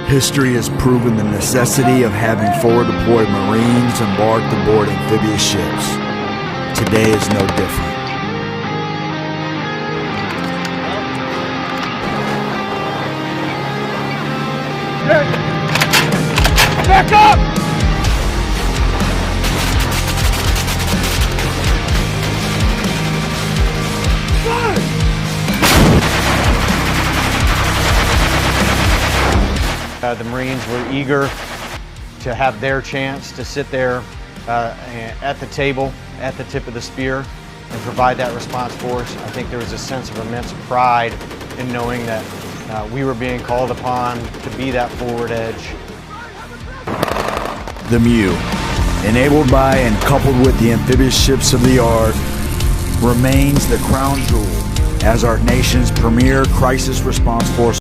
History has proven the necessity of having forward deployed Marines embarked aboard amphibious ships. Today is no different. Back up! The Marines were eager to have their chance to sit there at the table, at the tip of the spear, and provide that response force. I think there was a sense of immense pride in knowing that we were being called upon to be that forward edge. The MEU, enabled by and coupled with the amphibious ships of the yard, remains the crown jewel as our nation's premier crisis response force.